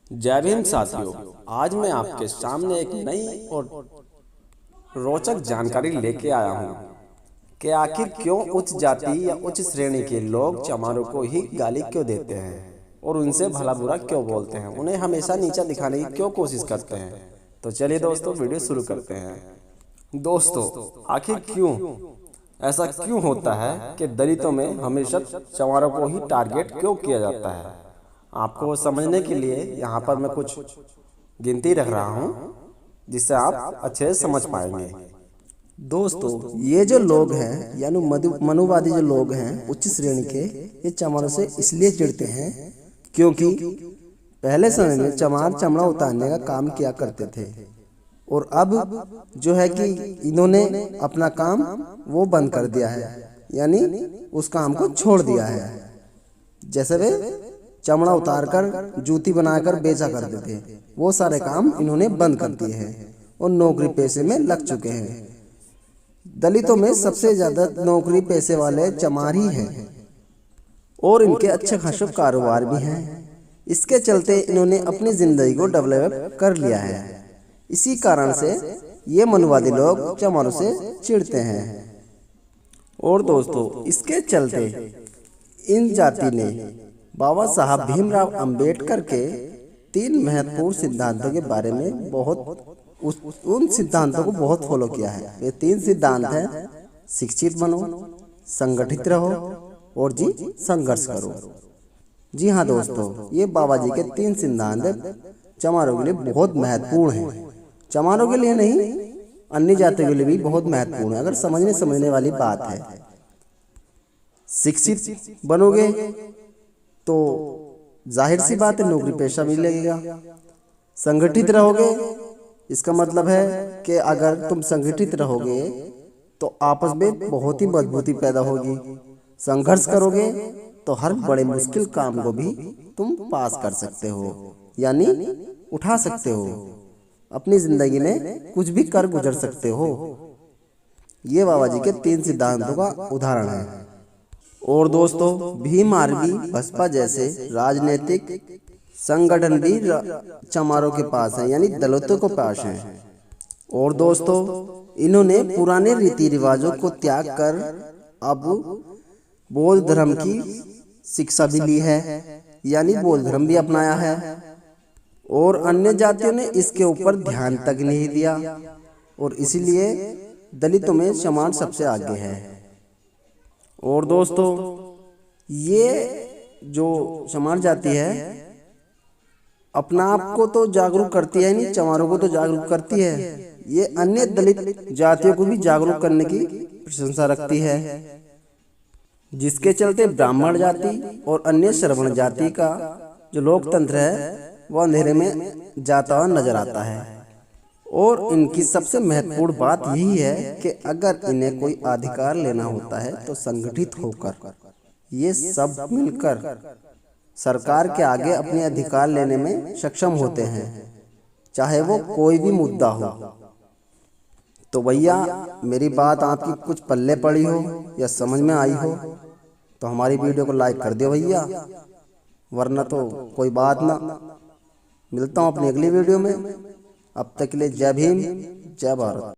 जय भीम साथियों। आज मैं आपके सामने एक नई और रोचक जानकारी लेके आया हूँ कि आखिर क्यों उच्च जाति या उच्च श्रेणी के लोग चमारों को ही गाली क्यों देते हैं और उनसे भला बुरा क्यों बोलते हैं, उन्हें हमेशा नीचा दिखाने की क्यों कोशिश करते हैं। तो चलिए दोस्तों, वीडियो शुरू करते हैं। दोस्तों, आखिर क्यों ऐसा क्यों होता है कि दलितों में हमेशा चमारों को ही टारगेट क्यों किया जाता है? आपको समझने के लिए यहाँ पर मैं कुछ गिनती रख रहा हूँ जिससे आप अच्छे से समझ पाएंगे। दोस्तों, ये जो लोग हैं यानी मनुवादी जो लोग हैं उच्च श्रेणी के, ये चमारों से इसलिए चिढ़ते हैं क्योंकि पहले समय में चमार चमड़ा उतारने का काम किया करते थे और अब जो है कि इन्होंने अपना काम वो बंद कर दिया है, यानी उस काम को छोड़ दिया है। जैसे वे चमड़ा उतारकर जूती बनाकर बेचा करते थे, वो सारे काम इन्होंने बंद कर दिए हैं और नौकरी पेशे में लग चुके हैं। दलितों में सबसे ज्यादा नौकरी पेशे वाले चमार ही हैं और इनके अच्छे खासे कारोबार भी हैं। इसके चलते इन्होंने अपनी जिंदगी को डेवलप कर लिया है। इसी कारण से ये मनुवादी लोग चमारों से चिढ़ते हैं। और दोस्तों, इसके चलते इन जाति ने बाबा साहब भीमराव अंबेडकर के 3 महत्वपूर्ण सिद्धांतों के बारे में उन सिद्धांतों को बहुत फॉलो किया है। ये 3 सिद्धांत हैं: शिक्षित बनो, संगठित रहो और संघर्ष करो। जी हाँ दोस्तों, ये बाबा जी के 3 सिद्धांत चमारों के लिए बहुत महत्वपूर्ण हैं। चमारों के लिए नहीं, अन्य जातियों के लिए भी बहुत महत्वपूर्ण है, अगर समझने वाली बात है। शिक्षित बनोगे तो जाहिर सी बात है नौकरी पेशा मिलेगा। संगठित रहोगे, इसका मतलब है कि अगर तुम संगठित रहोगे तो आपस में बहुत ही मजबूती पैदा होगी। संघर्ष करोगे तो हर बड़े मुश्किल काम को भी तुम पास कर सकते हो, यानी उठा सकते हो, अपनी जिंदगी में कुछ भी कर गुजर सकते हो। ये बाबा जी के 3 सिद्धांतों का उदाहरण है। और दोस्तों, भीम आर्मी, बसपा जैसे राजनीतिक संगठन भी चमारों के पास है, यानी दलितों के पास है। और दोस्तों, इन्होंने पुराने रीति रिवाजों को त्याग कर अब बौद्ध धर्म की शिक्षा भी ली है, यानी बौद्ध धर्म भी अपनाया है। और अन्य जातियों ने इसके ऊपर ध्यान तक नहीं दिया और इसीलिए दलितों में चमार सबसे आगे है। और दोस्तों, ये जो चमार जाति है अपना आप को तो जागरूक करती है नहीं, चमारों को तो जागरूक करती है। ये अन्य दलित जातियों को भी जागरूक करने की प्रशंसा रखती है, जिसके चलते ब्राह्मण जाति और अन्य श्रवण जाति का जो लोकतंत्र है वो अंधेरे में जाता हुआ नजर आता है। और इनकी सबसे महत्वपूर्ण बात यही है कि अगर इन्हें कोई अधिकार लेना होता है तो संगठित होकर ये सब मिलकर सरकार के आगे अपने अधिकार लेने में सक्षम होते हैं, चाहे वो कोई भी मुद्दा हो। तो भैया, मेरी बात आपकी कुछ पल्ले पड़ी हो या समझ में आई हो तो हमारी वीडियो को लाइक कर दो भैया, वरना तो कोई बात ना। मिलता हूँ अपनी अगली वीडियो में। अब तक के लिए जय भीम, जय भारत।